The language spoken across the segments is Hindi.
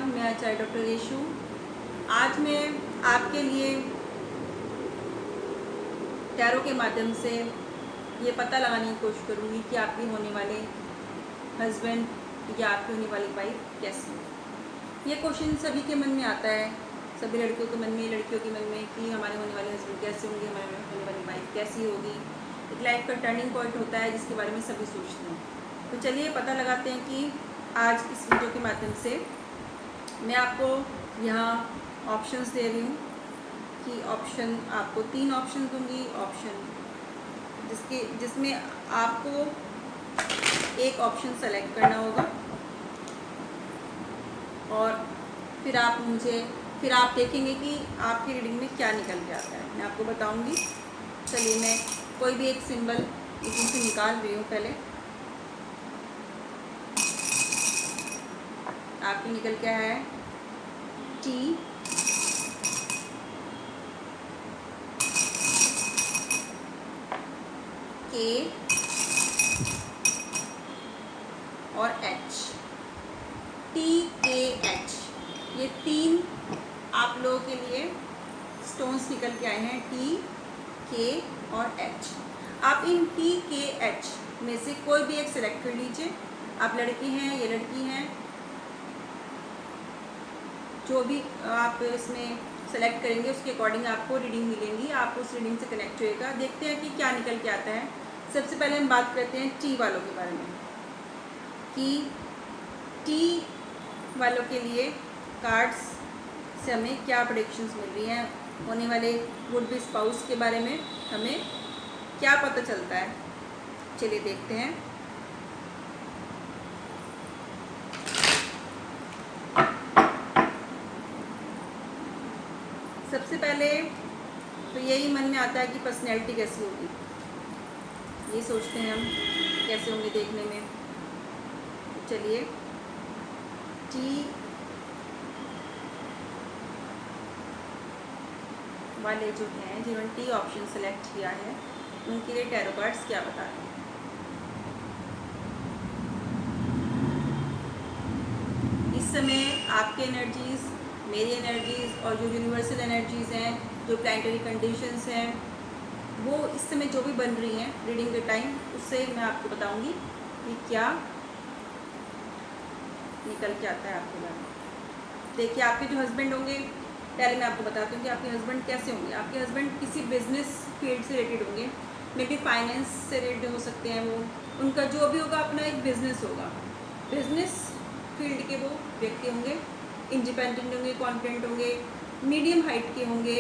मैं आचार्य डॉक्टर रेशू। आज मैं आपके लिए टैरो के माध्यम से ये पता लगाने की कोशिश करूँगी कि आपके होने वाले हस्बैंड या आपकी होने वाली वाइफ कैसी है। ये क्वेश्चन सभी के मन में आता है, सभी लड़कियों के मन में, लड़कियों के मन में कि हमारे होने वाले हस्बैंड कैसे होंगे, हमारे होने वाली वाइफ कैसी होगी। एक लाइफ का टर्निंग पॉइंट होता है जिसके बारे में सभी सोचते हैं। तो चलिए पता लगाते हैं कि आज इस वीडियो के माध्यम से मैं आपको यहाँ ऑप्शंस दे रही हूँ कि ऑप्शन आपको 3 ऑप्शन दूंगी। ऑप्शन जिसमें आपको एक ऑप्शन सेलेक्ट करना होगा और फिर आप देखेंगे कि आपकी रीडिंग में क्या निकल के आता है। मैं आपको बताऊंगी। चलिए मैं कोई भी एक सिंबल इसमें से निकाल रही हूँ। पहले आपकी निकल के आया है टी, के और एच। टी, के, एच, ये 3 आप लोगों के लिए स्टोन्स निकल के आए हैं। टी, के और एच। आप इन टी, के, एच में से कोई भी एक सिलेक्ट कर लीजिए। आप लड़की हैं, ये लड़की हैं, जो भी आप इसमें सेलेक्ट करेंगे उसके अकॉर्डिंग आपको रीडिंग मिलेंगी। आप उस रीडिंग से कनेक्ट होएगा। देखते हैं कि क्या निकल के आता है। सबसे पहले हम बात करते हैं टी वालों के बारे में कि टी वालों के लिए कार्ड्स से हमें क्या प्रेडिक्शंस मिल रही हैं। होने वाले वुड बी स्पाउस के बारे में हमें क्या पता चलता है। चलिए देखते हैं। सबसे पहले तो यही मन में आता है कि पर्सनैलिटी कैसी होगी। ये सोचते हैं हम कैसे होंगे देखने में। चलिए टी वाले जो हैं, जिन्होंने टी ऑप्शन सेलेक्ट किया है, उनके लिए टैरो कार्ड्स क्या बता रहे हैं। इस समय आपके एनर्जीज, मेरी एनर्जीज और जो यूनिवर्सल एनर्जीज हैं, जो प्लैनेटरी कंडीशंस हैं, वो इस समय जो भी बन रही हैं रीडिंग के टाइम, उससे मैं आपको बताऊंगी कि क्या निकल के आता है आपके बारे में। देखिए आपके जो हस्बैंड होंगे, पहले मैं आपको बताती हूँ कि आपके हस्बैंड कैसे होंगे। आपके हस्बैंड किसी बिजनेस फील्ड से रिलेटेड होंगे, मे बी फाइनेंस से रिलेटेड हो सकते हैं। वो उनका जो भी होगा अपना एक बिजनेस होगा। बिजनेस फील्ड के वो व्यक्ति होंगे। इंडिपेंडेंट होंगे, कॉन्फिडेंट होंगे, मीडियम हाइट के होंगे,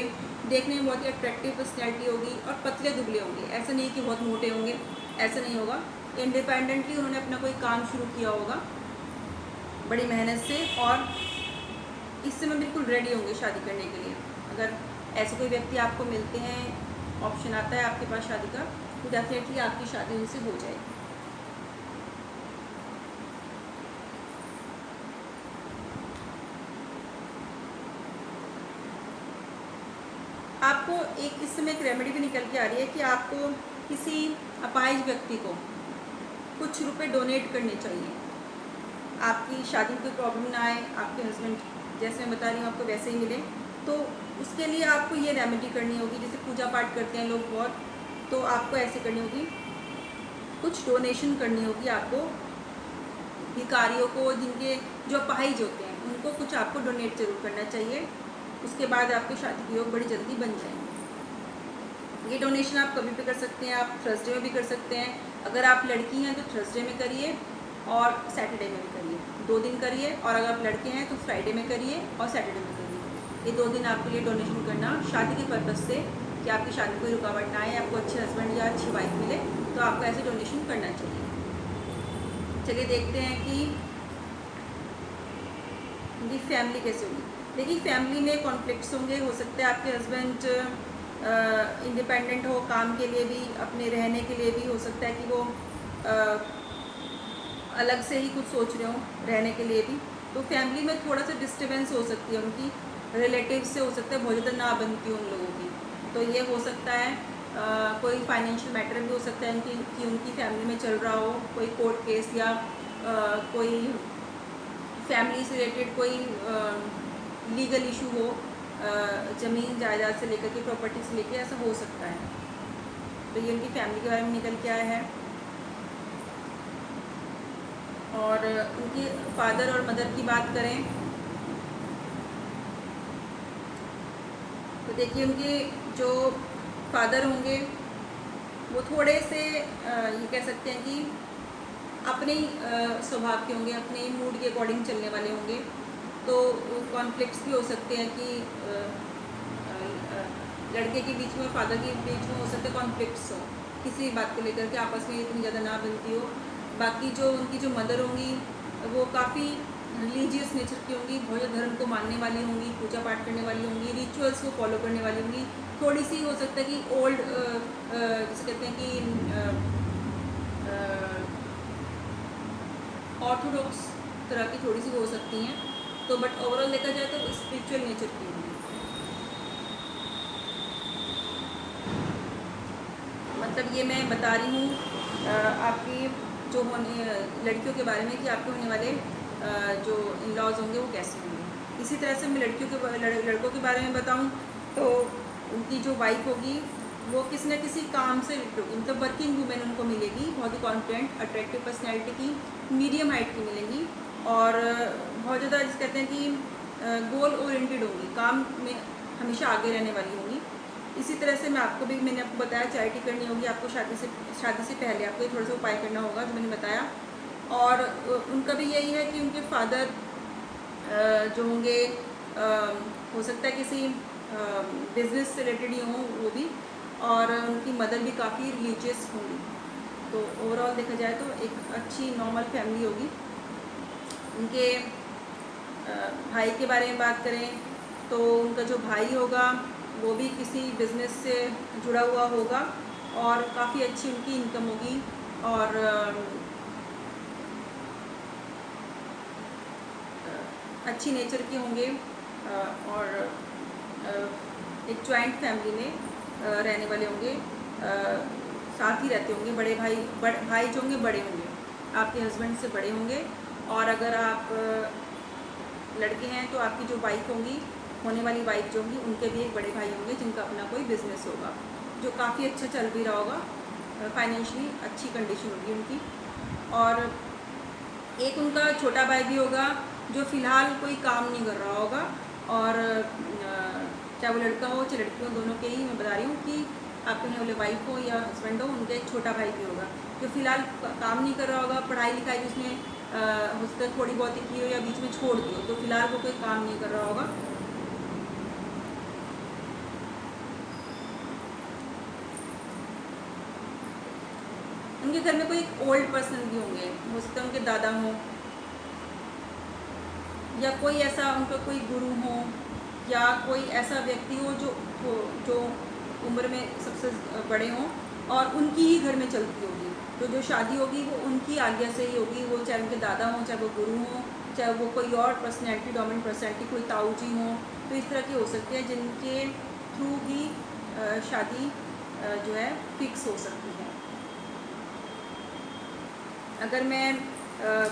देखने में बहुत ही अट्रैक्टिव पर्सनैलिटी होगी और पतले दुबले होंगे। ऐसा नहीं कि बहुत मोटे होंगे, ऐसा नहीं होगा। इंडिपेंडेंटली उन्होंने अपना कोई काम शुरू किया होगा बड़ी मेहनत से और इस समय बिल्कुल रेडी होंगे शादी करने के लिए। अगर ऐसे कोई व्यक्ति आपको मिलते हैं, ऑप्शन आता है आपके पास शादी का, तो डेफिनेटली आपकी शादी उनसे हो जाएगी। आपको एक इस समय एक रेमेडी भी निकल के आ रही है कि आपको किसी अपाहिज व्यक्ति को कुछ रुपए डोनेट करने चाहिए। आपकी शादी में कोई प्रॉब्लम ना आए, आपके हस्बैंड जैसे मैं बता रही हूँ आपको वैसे ही मिले, तो उसके लिए आपको ये रेमेडी करनी होगी। जैसे पूजा पाठ करते हैं लोग बहुत, तो आपको ऐसे करनी होगी, कुछ डोनेशन करनी होगी आपको भिखारियों को, जिनके जो अपाहिज होते हैं, उनको कुछ आपको डोनेट जरूर करना चाहिए। उसके बाद आपके शादी के योग बड़ी जल्दी बन जाएंगे। ये डोनेशन आप कभी भी कर सकते हैं, आप थर्सडे में भी कर सकते हैं। अगर आप लड़की हैं तो थर्सडे में करिए और सैटरडे में भी करिए, 2 दिन करिए। और अगर आप लड़के हैं तो फ्राइडे में करिए और सैटरडे में करिए। ये 2 दिन आपके लिए डोनेशन करना शादी के पर्पज़ से, कि आपकी शादी कोई रुकावट ना आए, आपको अच्छे हस्बैंड या अच्छी वाइफ मिले, तो आपको ऐसे डोनेशन करना चाहिए। चलिए देखते हैं कि उनकी फैमिली कैसे होगी। देखिए फैमिली में कॉन्फ्लिक्ट्स होंगे। हो सकता है आपके हस्बैंड इंडिपेंडेंट हो, काम के लिए भी, अपने रहने के लिए भी। हो सकता है कि वो अलग से ही कुछ सोच रहे हो रहने के लिए भी। तो फैमिली में थोड़ा सा डिस्टर्बेंस हो सकती है उनकी, रिलेटिव से हो सकता है बहुत ज़्यादा ना बनती हो उन लोगों की। तो ये हो सकता है कोई फाइनेंशियल मैटर भी हो सकता है कि उनकी फैमिली में चल रहा हो, कोई कोर्ट केस या कोई फैमिली से रिलेटेड कोई लीगल इशू हो, ज़मीन जायदाद से लेकर के प्रॉपर्टी से लेकर, ऐसा हो सकता है। तो ये उनकी फैमिली के बारे में निकल के आया है। और उनके फादर और मदर की बात करें तो देखिए, उनके जो फादर होंगे वो थोड़े से ये कह सकते हैं कि अपने ही स्वभाव के होंगे, अपने ही मूड के अकॉर्डिंग चलने वाले होंगे। तो कॉन्फ्लिक्ट्स भी हो सकते हैं कि लड़के के बीच में और फादर के बीच में हो सकते हैं कॉन्फ्लिक्ट्स हो, किसी भी बात को लेकर के आपस में इतनी ज़्यादा ना बनती हो। बाकी जो उनकी जो मदर होंगी वो काफ़ी रिलीजियस नेचर की होंगी, बहुत ज़्यादा धर्म को मानने वाली होंगी, पूजा पाठ करने वाली होंगी, रिचुअल्स को फॉलो करने वाली होंगी। थोड़ी सी हो सकता है कि ओल्ड जिसे कहते हैं कि ऑर्थोडॉक्स तरह की थोड़ी सी हो सकती हैं। तो बट ओवरऑल देखा जाए तो स्पिरिचुअल नेचर की होंगी। मतलब ये मैं बता रही हूँ आपकी जो होने लड़कियों के बारे में कि आपके होने वाले जो इन लॉज होंगे वो कैसे होंगे। इसी तरह से मैं लड़कों के बारे में बताऊँ तो उनकी जो वाइफ होगी वो किसी न किसी काम से रिलेटेड होगी, मतलब वर्किंग वूमेन उनको मिलेगी, बहुत ही कॉन्फिडेंट अट्रैक्टिव पर्सनैलिटी की, मीडियम हाइट की मिलेंगी और बहुत ज़्यादा जिसे कहते हैं कि गोल ओरिएंटेड होंगी, काम में हमेशा आगे रहने वाली होंगी। इसी तरह से मैंने आपको बताया चैरिटी करनी होगी, आपको शादी से पहले आपको थोड़ा सा उपाय करना होगा जो मैंने बताया। और उनका भी यही है कि उनके फादर जो होंगे हो सकता है किसी बिजनेस से रिलेटेड ही हों वो भी, और उनकी मदर भी काफ़ी रिलीजियस होंगी। तो ओवरऑल देखा जाए तो एक अच्छी नॉर्मल फैमिली होगी। उनके भाई के बारे में बात करें तो उनका जो भाई होगा वो भी किसी बिज़नेस से जुड़ा हुआ होगा और काफ़ी अच्छी उनकी इनकम होगी और अच्छी नेचर के होंगे और एक जॉइंट फैमिली में रहने वाले होंगे, साथ ही रहते होंगे। भाई जो होंगे बड़े होंगे, आपके हस्बैंड से बड़े होंगे। और अगर आप लड़के हैं तो आपकी जो वाइफ होंगी, होने वाली वाइफ जो होंगी, उनके भी एक बड़े भाई होंगे जिनका अपना कोई बिजनेस होगा जो काफ़ी अच्छा चल भी रहा होगा, फाइनेंशियली अच्छी कंडीशन होगी उनकी। और एक उनका छोटा भाई भी होगा जो फ़िलहाल कोई काम नहीं कर रहा होगा, और चाहे वो लड़का हो चाहे लड़की हो, दोनों के ही मैं बता रही हूँ कि आपके होने वाले वाइफ हो या हस्बैंड हो, उनका एक छोटा भाई भी होगा जो फ़िलहाल काम नहीं कर रहा होगा, पढ़ाई लिखाई जिसने हो सकता है थोड़ी बहुत ही की हो या बीच में छोड़ दी हो, तो फिलहाल वो कोई काम नहीं कर रहा होगा। उनके घर में कोई एक ओल्ड पर्सन भी होंगे, हो सकता है उनके दादा हों या कोई ऐसा उनका कोई गुरु हो या कोई ऐसा व्यक्ति हो जो उम्र में सबसे बड़े हों और उनकी ही घर में चलती होगी। तो जो शादी होगी वो उनकी आज्ञा से ही होगी, वो चाहे उनके दादा हों, चाहे वो गुरु हों, चाहे वो कोई और पर्सनैलिटी, डोमिनेंट पर्सनैलिटी, कोई ताऊ जी हों। तो इस तरह की हो सकती है जिनके थ्रू ही शादी जो है फिक्स हो सकती है। अगर मैं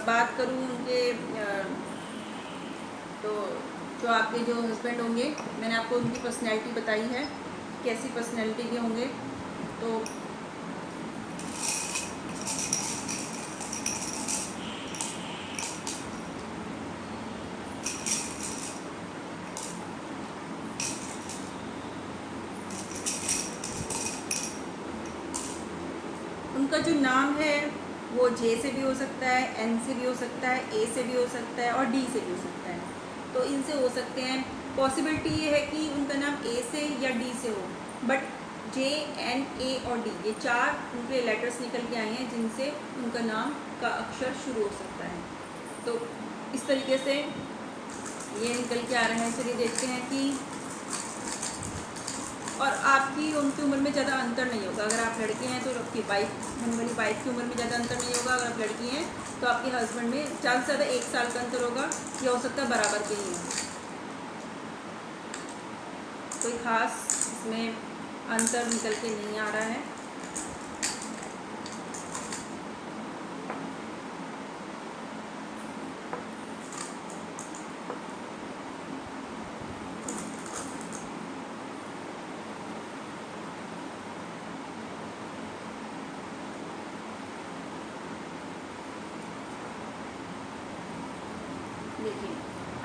बात करूं उनके तो जो आपके जो हस्बैंड होंगे, मैंने आपको उनकी पर्सनैलिटी बताई है, कैसी पर्सनैलिटी के होंगे। तो उनका जो नाम है वो जे से भी हो सकता है, एन से भी हो सकता है, ए से भी हो सकता है और डी से भी हो सकता है। तो इनसे हो सकते हैं। पॉसिबिलिटी ये है कि उनका नाम ए से या डी से हो, बट जे, एन, ए और डी ये चार उनके लेटर्स निकल के आए हैं जिनसे उनका नाम का अक्षर शुरू हो सकता है। तो इस तरीके से ये निकल के आ रहा है। चलिए देखते हैं कि और आपकी उनकी उम्र में ज़्यादा अंतर नहीं होगा। अगर आप लड़के हैं तो आपकी वाइफ, होने वाली वाइफ की उम्र में ज़्यादा अंतर नहीं होगा। अगर आप लड़की हैं तो आपके हस्बैंड में ज़्यादा से ज़्यादा 1 साल का अंतर होगा, या हो सकता है बराबर के ही हो। कोई ख़ास इसमें अंतर निकल के नहीं आ रहा है।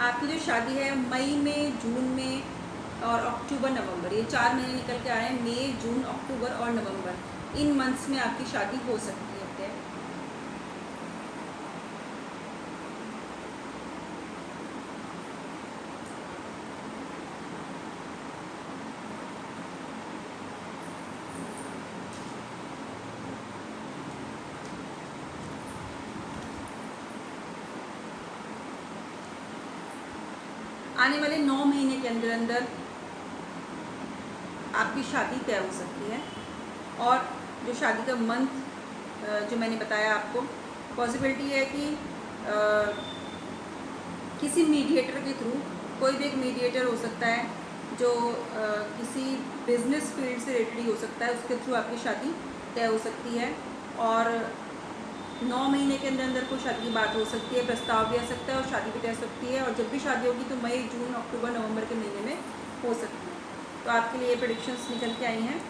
आपकी जो शादी है मई में, जून में और अक्टूबर नवंबर, ये 4 महीने निकल के आ रहे हैं। मई, जून, अक्टूबर और नवंबर, इन मंथ्स में आपकी शादी हो सकती है। आने वाले 9 महीने के अंदर अंदर आपकी शादी तय हो सकती है। और जो शादी का मंथ जो मैंने बताया आपको, पॉसिबिलिटी है कि किसी मीडिएटर के थ्रू, कोई भी एक मीडिएटर हो सकता है जो किसी बिजनेस फील्ड से रिलेटेड हो सकता है, उसके थ्रू आपकी शादी तय हो सकती है। और 9 महीने के अंदर अंदर कोई शादी की बात हो सकती है, प्रस्ताव भी आ सकता है और शादी भी तय हो सकती है। और जब भी शादी होगी तो मई, जून, अक्टूबर, नवंबर के महीने में हो सकती है। तो आपके लिए ये प्रेडिक्शंस निकल के आई हैं।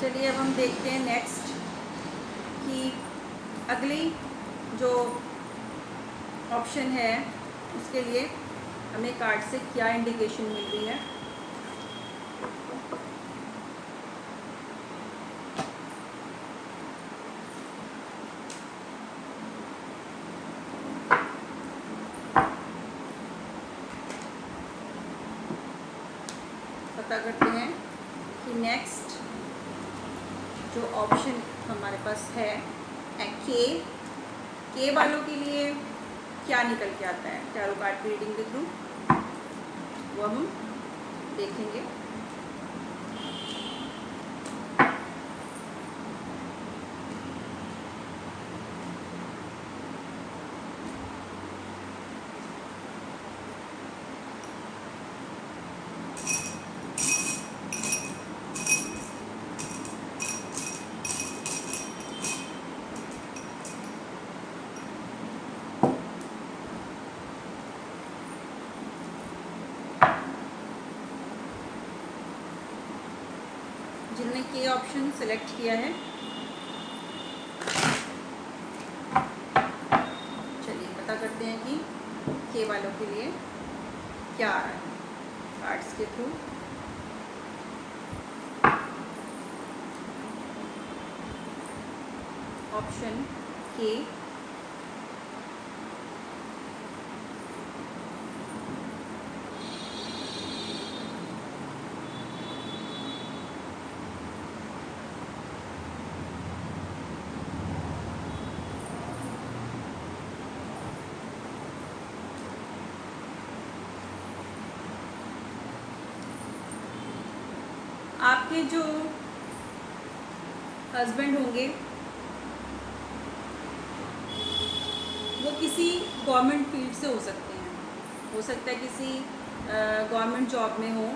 चलिए अब हम देखते हैं नेक्स्ट कि अगली जो ऑप्शन है उसके लिए हमें कार्ड से क्या इंडिकेशन मिल रही है। पता करते हैं कि नेक्स्ट जो ऑप्शन हमारे पास है के वालों के लिए क्या निकल के आता है टैरो कार्ड की रीडिंग के थ्रू, वो हम देखेंगे। जिन्होंने के ऑप्शन सेलेक्ट किया है, चलिए पता करते हैं कि के वालों के लिए क्या आ रहा है कार्ड्स के थ्रू। ऑप्शन के, आपके जो हस्बैंड होंगे वो किसी गवर्नमेंट फील्ड से हो सकते हैं, हो सकता है किसी गवर्नमेंट जॉब में हो,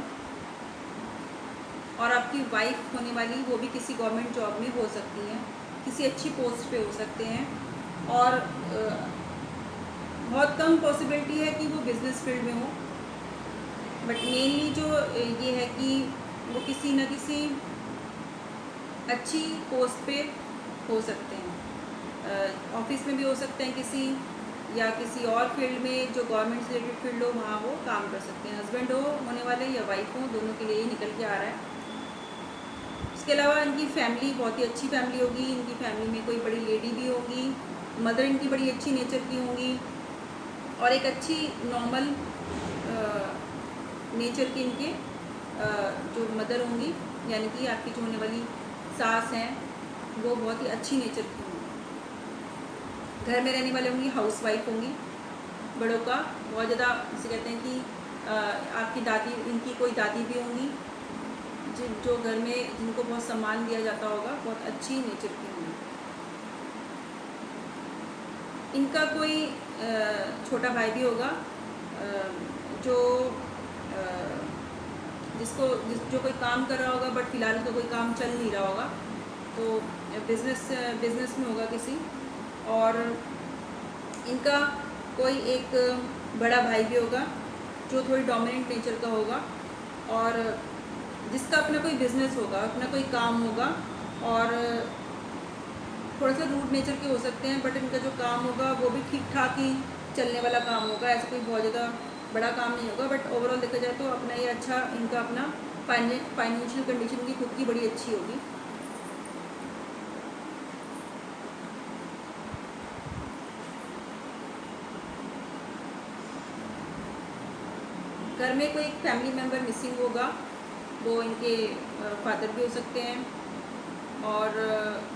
और आपकी वाइफ होने वाली वो भी किसी गवर्नमेंट जॉब में हो सकती हैं, किसी अच्छी पोस्ट पे हो सकते हैं। और बहुत कम पॉसिबिलिटी है कि वो बिज़नेस फील्ड में हो, बट मेनली जो ये है कि वो किसी न किसी अच्छी पोस्ट पे हो सकते हैं। ऑफिस में भी हो सकते हैं किसी, या किसी और फील्ड में जो गवर्नमेंट से रिलेटेड फील्ड हो वहाँ वो काम कर सकते हैं। हस्बैंड हो होने वाले या वाइफ हो, दोनों के लिए ही निकल के आ रहा है। इसके अलावा इनकी फैमिली बहुत ही अच्छी फैमिली होगी, इनकी फैमिली में कोई बड़ी लेडी भी होगी, मदर इनकी बड़ी अच्छी नेचर की होंगी, और एक अच्छी नॉर्मल नेचर की इनके जो मदर होंगी, यानी कि आपकी जो होने वाली सास हैं वो बहुत ही अच्छी नेचर की होंगी। घर में रहने वाले होंगी, हाउस वाइफ होंगी, बड़ों का बहुत ज़्यादा, जिसे कहते हैं कि आपकी दादी, इनकी कोई दादी भी होंगी जो घर में जिनको बहुत सम्मान दिया जाता होगा, बहुत अच्छी नेचर की होंगी। इनका कोई छोटा भाई भी होगा जो जो कोई काम कर रहा होगा, बट फिलहाल तो कोई काम चल नहीं रहा होगा, तो बिजनेस में होगा किसी। और इनका कोई एक बड़ा भाई भी होगा जो थोड़ी डोमिनेंट नेचर का होगा, और जिसका अपना कोई बिजनेस होगा, अपना कोई काम होगा, और थोड़ा सा रूड नेचर के हो सकते हैं, बट इनका जो काम होगा वो भी ठीक ठाक ही चलने वाला काम होगा, ऐसा कोई बहुत ज़्यादा बड़ा काम नहीं होगा। बट ओवरऑल देखा जाए तो अपना ये अच्छा, इनका अपना फाइनेंशियल कंडीशन की खुद की बड़ी अच्छी होगी। घर में कोई एक फैमिली मेम्बर मिसिंग होगा, वो इनके फादर भी हो सकते हैं, और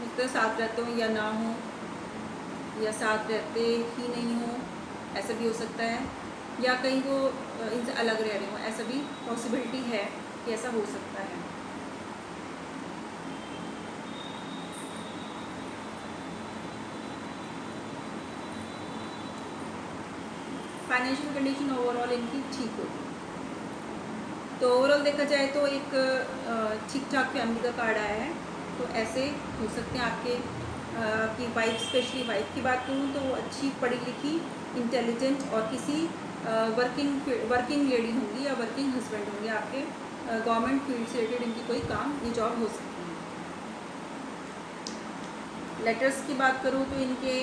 इस तरह साथ रहते हो या ना हो, या साथ रहते ही नहीं हो, ऐसा भी हो सकता है, या कहीं वो इनसे अलग रह रहे हो, ऐसा भी पॉसिबिलिटी है कि ऐसा हो सकता है। फाइनेंशियल कंडीशन ओवरऑल इनकी ठीक होगी। तो ओवरऑल देखा जाए तो एक ठीक ठाक फैमिली का कार्ड आया है। तो ऐसे हो सकते हैं आपकी वाइफ, स्पेशली वाइफ की बात करूँ तो वो अच्छी पढ़ी लिखी, इंटेलिजेंट और किसी वर्किंग लेडी होंगी या वर्किंग हस्बैंड होंगे आपके, गवर्नमेंट फील्ड से रिलेटेड इनकी कोई काम, ये जॉब हो सकती है। लेटर्स की बात करूँ तो इनके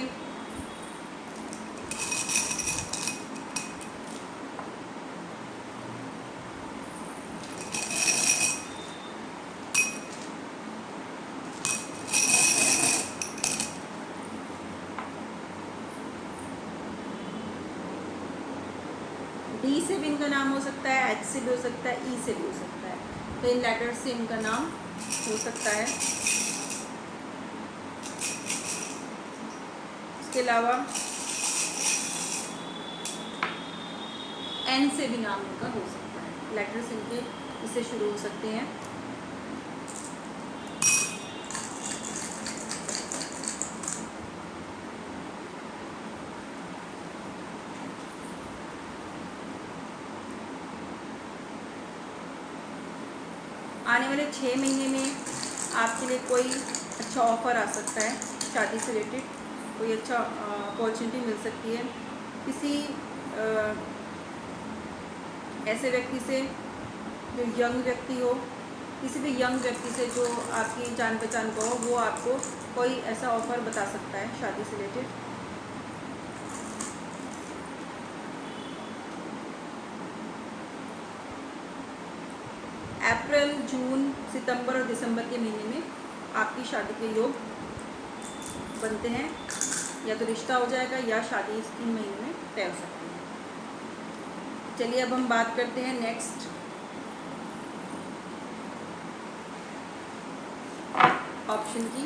डी से भी इनका नाम हो सकता है, एच से भी हो सकता है, ई से भी हो सकता है। तो इन लेटर्स से इनका नाम हो सकता है। इसके अलावा एन से भी नाम इनका हो सकता है। लेटर्स इनके इससे शुरू हो सकते हैं। आने वाले 6 महीने में आपके लिए कोई अच्छा ऑफ़र आ सकता है, शादी से रिलेटेड कोई अच्छा अपॉर्चुनिटी मिल सकती है किसी ऐसे व्यक्ति से जो यंग व्यक्ति हो, किसी भी यंग व्यक्ति से जो आपकी जान पहचान का हो, वो आपको कोई ऐसा ऑफ़र बता सकता है शादी से रिलेटेड। अप्रैल, जून, सितंबर और दिसंबर के महीने में आपकी शादी के योग बनते हैं, या तो रिश्ता हो जाएगा या शादी इस 3 महीने में तय हो सकती है। चलिए अब हम बात करते हैं नेक्स्ट ऑप्शन की।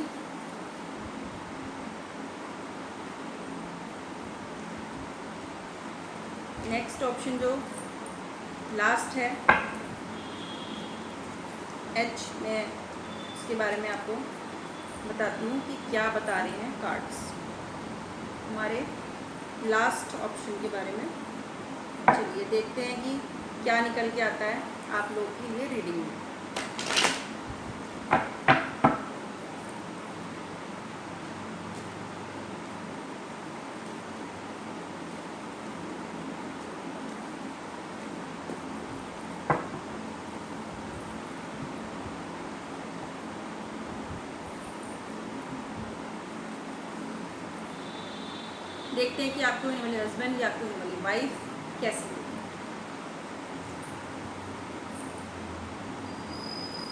नेक्स्ट ऑप्शन जो लास्ट है, एच, मैं इसके बारे में आपको बताती हूँ कि क्या बता रहे हैं कार्ड्स हमारे लास्ट ऑप्शन के बारे में। चलिए देखते हैं कि क्या निकल के आता है आप लोगों के लिए रीडिंग में। देखते हैं कि आपको होने वाले हस्बैंड या आपको होने वाली वाइफ कैसी है।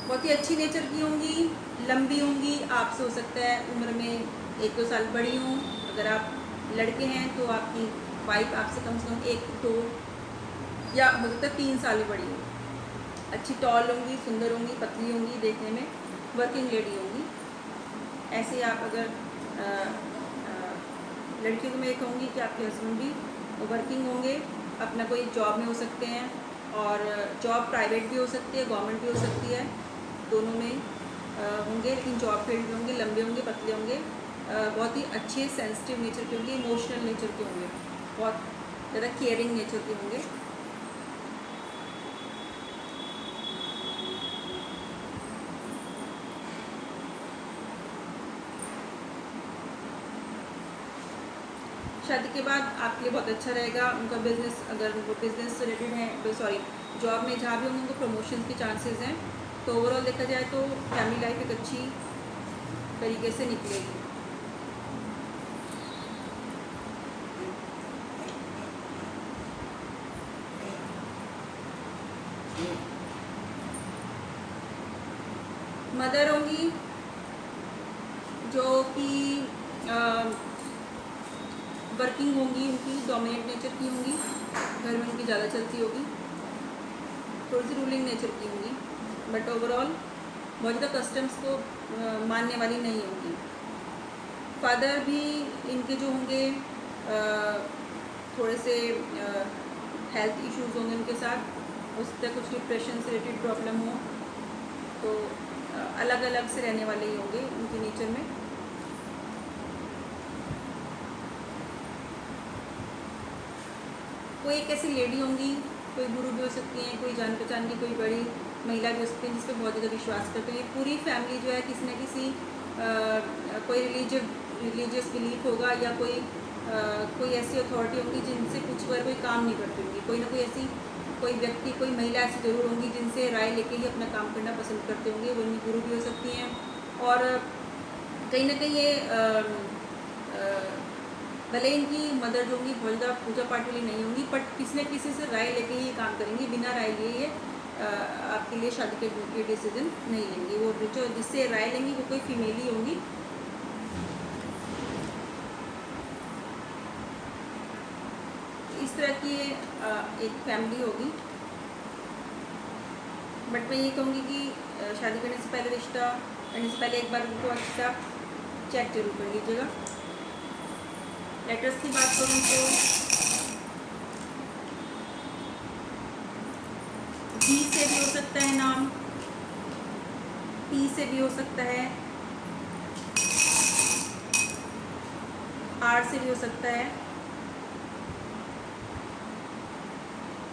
बहुत ही अच्छी नेचर की होंगी, लंबी होंगी, आपसे हो सकता है उम्र में 1-2 साल बड़ी हों। अगर आप लड़के हैं तो आपकी वाइफ आपसे कम से कम 1-2 या हो सकता है 3 साल ही बड़ी हो। अच्छी टॉल होंगी, सुंदर होंगी, पतली होंगी, देखने में वर्किंग लेडी होंगी। ऐसे आप अगर लड़कियों को मैं ये कहूँगी कि आपके हस्बैंड भी वर्किंग होंगे, अपना कोई जॉब में हो सकते हैं, और जॉब प्राइवेट भी हो सकती है, गवर्नमेंट भी हो सकती है, दोनों में होंगे, लेकिन जॉब फील्ड में होंगे, लंबे होंगे, पतले होंगे, बहुत ही अच्छे सेंसिटिव नेचर के होंगे, इमोशनल नेचर के होंगे, बहुत ज़्यादा केयरिंग नेचर के होंगे। शादी के बाद आपके लिए बहुत अच्छा रहेगा। उनका बिज़नेस, अगर वो बिज़नेस से रिलेटेड है, सॉरी जॉब में जहाँ भी होंगे उनको प्रमोशन के चांसेस हैं, तो ओवरऑल देखा जाए तो फैमिली लाइफ एक अच्छी तरीके से निकलेगी। मदर होंगी जो कि वर्किंग होंगी, उनकी डोमिनेट नेचर की होंगी, घर में उनकी ज़्यादा चलती होगी, थोड़ी सी रूलिंग नेचर की होंगी, बट ओवरऑल बहुत ज़्यादा कस्टम्स को मानने वाली नहीं होंगी। फादर भी इनके जो होंगे थोड़े से हेल्थ इश्यूज होंगे उनके साथ, हो सकता है कुछ डिप्रेशन से रिलेटेड प्रॉब्लम हो, तो अलग अलग से रहने वाले ही होंगे उनके नेचर में। कोई एक ऐसी लेडी होंगी, कोई गुरु भी हो सकती हैं, कोई जान पहचान की कोई बड़ी महिला भी हो सकती है जिस पर बहुत ज़्यादा विश्वास करते हैं। पूरी फैमिली जो है किसी न किसी कोई रिलीजियस बिलीफ होगा या कोई ऐसी अथॉरिटी होंगी जिनसे कुछ बार कोई काम नहीं करती होंगी। कोई ना कोई ऐसी कोई व्यक्ति, कोई महिला ऐसी ज़रूर होंगी जिनसे राय लेके ही अपना काम करना पसंद करते होंगे। वो इनकी गुरु भी हो सकती हैं, और कहीं ना कहीं ये भले इनकी मदर जो होंगी बहुत ज़्यादा पूजा पाठ वाली नहीं होंगी, बट किसी न किसी से राय लेके ही काम करेंगी। बिना राय लिए ये आपके लिए शादी के डिसीजन नहीं लेंगी। वो जो जिससे राय लेंगी वो कोई फीमेल ही होंगी। इस तरह की एक फैमिली होगी। बट मैं ये कहूँगी कि शादी करने से पहले, रिश्ता करने से पहले एक बार उनको अच्छा चेक जरूर कर लीजिएगा। लेटर्स की बात करूँ तो बी से भी हो सकता है नाम, पी से भी हो सकता है, आर से भी हो सकता है।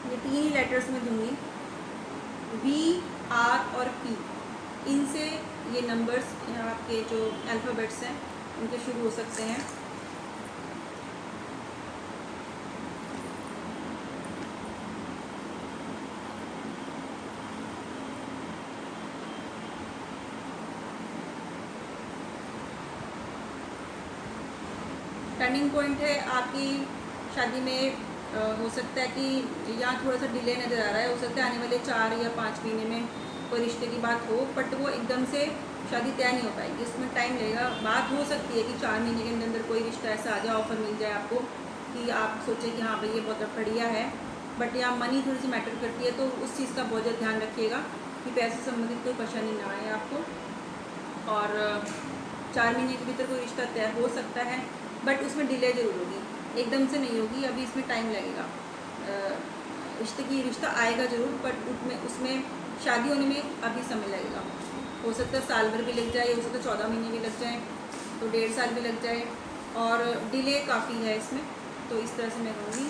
ये तीन ही लेटर्स में दूंगी, वी, आर और पी। इनसे ये नंबर्स आपके जो अल्फ़ाबेट्स हैं उनके शुरू हो सकते हैं। टर्निंग पॉइंट है आपकी शादी में, हो सकता है कि यहाँ थोड़ा सा डिले नज़र आ रहा है। हो सकता है आने वाले 4 या 5 महीने में कोई रिश्ते की बात हो, बट वो एकदम से शादी तय नहीं हो पाएगी, इसमें टाइम लगेगा। बात हो सकती है कि 4 महीने के अंदर कोई रिश्ता ऐसा आ जाए, ऑफर मिल जाए आपको कि आप सोचें कि हाँ भाई ये बहुत बढ़िया है, बट यहाँ मनी थोड़ी सी मैटर करती है, तो उस चीज़ का बहुत ज़्यादा ध्यान रखिएगा कि पैसे से संबंधित कोई परेशानी ना आए आपको। और 4 महीने के भीतर कोई रिश्ता तय हो सकता है, बट उसमें डिले ज़रूर होगी, एकदम से नहीं होगी। अभी इसमें टाइम लगेगा, रिश्ता आएगा ज़रूर, बट उसमें शादी होने में अभी समय लगेगा। हो सकता है साल भर भी लग जाए, हो सकता है 14 महीने भी लग जाए, तो 1.5 साल भी लग जाए, और डिले काफ़ी है इसमें। तो इस तरह से मैं कहूँगी,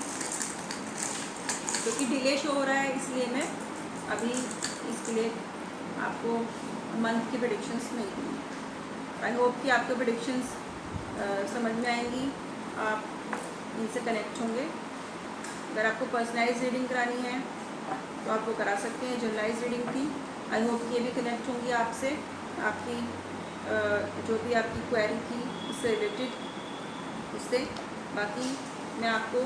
क्योंकि डिले शो हो रहा है इसलिए मैं अभी इसके लिए आपको मंथ की प्रेडिक्शंस नहीं दूँगी। आई होप कि आपके प्रेडिक्शंस समझ में आएंगी, आप इनसे कनेक्ट होंगे। अगर आपको पर्सनलाइज रीडिंग करानी है तो आप वो करा सकते हैं, जनरलाइज रीडिंग थी। आई होप कि ये भी कनेक्ट होंगी आपसे, आपकी जो भी आपकी क्वेरी थी उससे रिलेटेड उससे। बाकी मैं आपको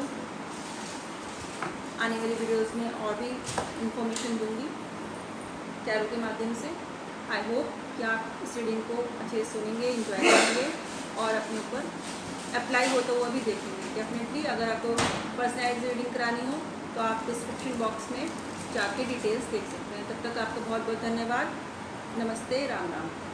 आने वाली वीडियोस में और भी इंफॉर्मेशन दूंगी टैरो के माध्यम से। आई होप कि आप इस रीडिंग को अच्छे से सुनेंगे, इंजॉय करेंगे और अपने ऊपर अप्लाई हो तो वो भी देखेंगे डेफिनेटली। अगर आपको पर्सनलाइज रीडिंग करानी हो तो आप डिस्क्रिप्शन बॉक्स में जाके डिटेल्स देख सकते हैं। तब तक आपका बहुत बहुत धन्यवाद। नमस्ते, राम राम।